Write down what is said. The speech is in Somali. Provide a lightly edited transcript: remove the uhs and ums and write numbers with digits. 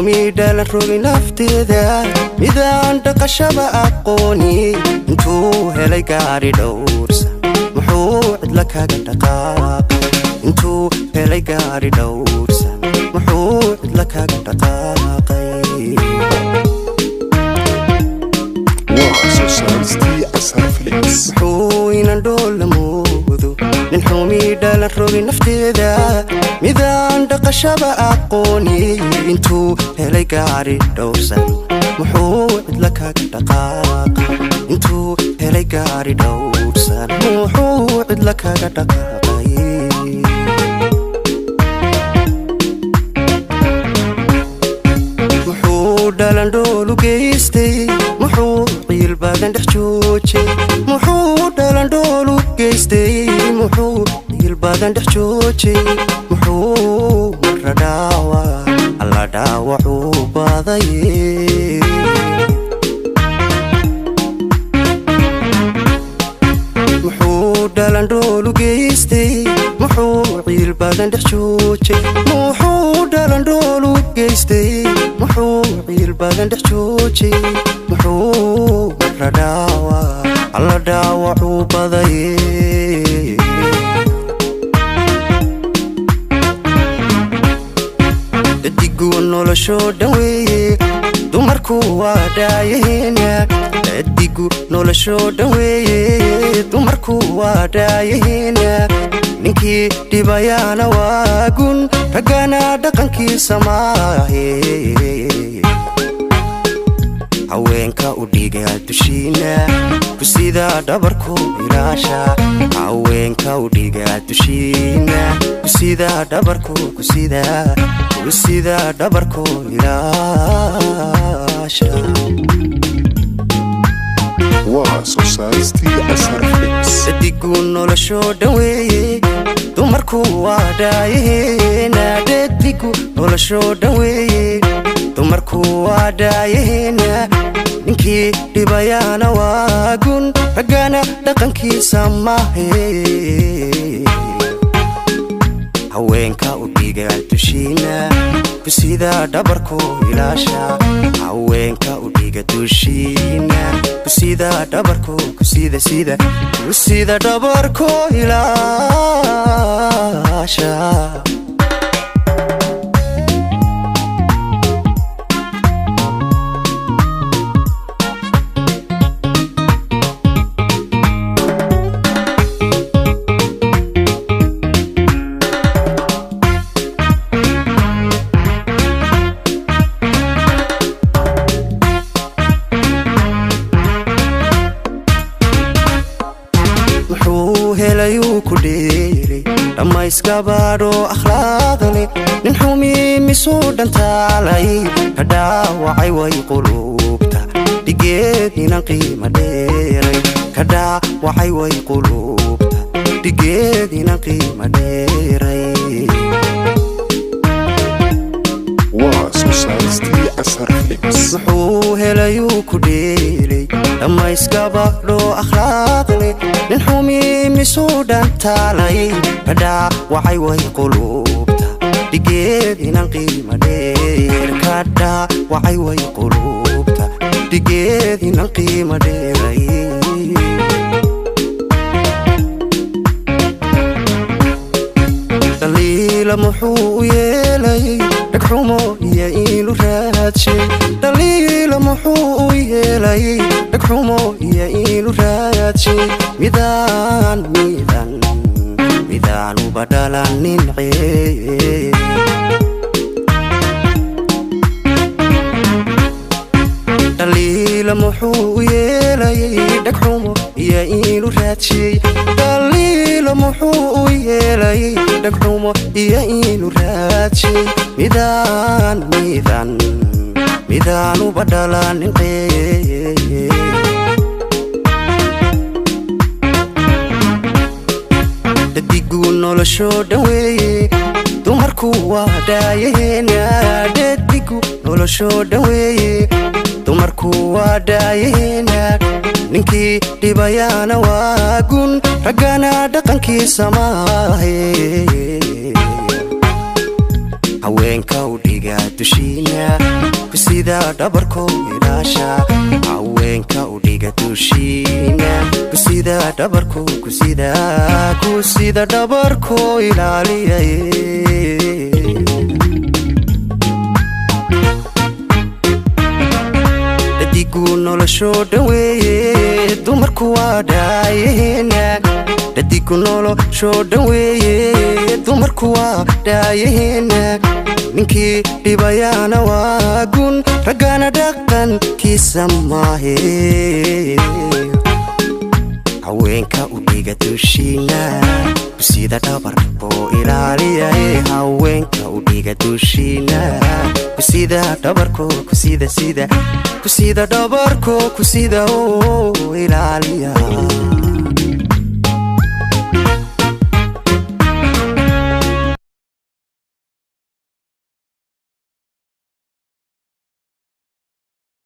حومي دال الروغي نفتي ذا ميدان دقشبة أقوني انتو هلي قاري دورسا محوعد لك دقاق انتو هلي قاري دورسا محوعد لك دقاقي محوين ندول لموذو نحومي دال الروغي نفتي ذا ميدان دقشبة أقوني انتو هلي قاري دورسا محوعد لك دقاق انتو هلي قاري دورسا محوعد لك دقاقي محو دالان دولو جيستي محو قيل بادن دحجوجي محو دالان دولو جيستي محو قيل بادن دحجوجي محو مرة داوا الله داوا عوباضي محو دالان دولو جيستي محو قيل بادن دحجوجي محو دالان دولو جيستي محو قيل بادن دحجوجي محو مرة داوا الله داوا عوباضي nolosho dhaweeye dumarku waa dhaayaheenya adigu nolosho dhaweeye dumarku waa dhaayaheenya ninkii dhibayana waa gun ragana dhaqankiisa maahe haweenka u dhiga dushiina kusida dhabarku ilaasha haweenka u dhiga dushiina kusida dhabarku kusida dhabarku ilaasha waa society asarfix adigu nolosho dhaweeye dumarku waa dhaayaheenna adigu nolosho dhaweeye dumarku waa dhaayaheenna ninkii dhibayana waa gun ragana dhaqankiisa maahe haweenka u dhiga dushiina kusida dhabarku ilaasha haweenka u dhiga dushiina kusida dhabarku kusida dhabarku ilaasha هلايو كديري لما يسكبارو أخلاقني نحومي مسودن تالي كدا وعي ويقلوبتا دقيتني نقيمة ديري كدا وعي ويقلوبتا دقيتني نقيمة ديري وسوسايتي أسرفليكس محو هلايو كديري لما يسكبارو أخلاقني نحومي مسودان تالي كدا وعي ويقلوبتا دقيتني نقيمة دير كدا وعي ويقلوبتا دقيتني نقيمة ديري دليل محو يلي دكحومو يايلو راتشي دليل محو يلي دكحومو يايلو راتشي ميدان وبدلان ننعي دليل محو يلي دكحومو يايلو راتشي دليل محو يلي دكحومو يايلو راتشي ميدان وبدلان ننعي adigu nolosho dhaweeye dumarku waa dhaayaheenna adigu nolosho dhaweeye dumarku waa dhaayaheenna ninkii dhibayana waa gun ragana dhaqankiisa maahe haweenka u dhiga dushiina kusida dhabarko ilaasha haweenka u dhiga dushiina kusida dhabarko kusida dhabarko ilaaliya dadigu nolosho dhaweeye dumarku waa dhaayeena dadigu nolosho dhaweeye dumarku waa dhaayeena ninkii dhibayaana waa gun raggana dhaqankiisa maahe haweenka u dhiga dushiina kusida dhabarko ilaaliya haweenka u dhiga dushiina kusida dhabarko kusida dhabarko kusida ilaaliya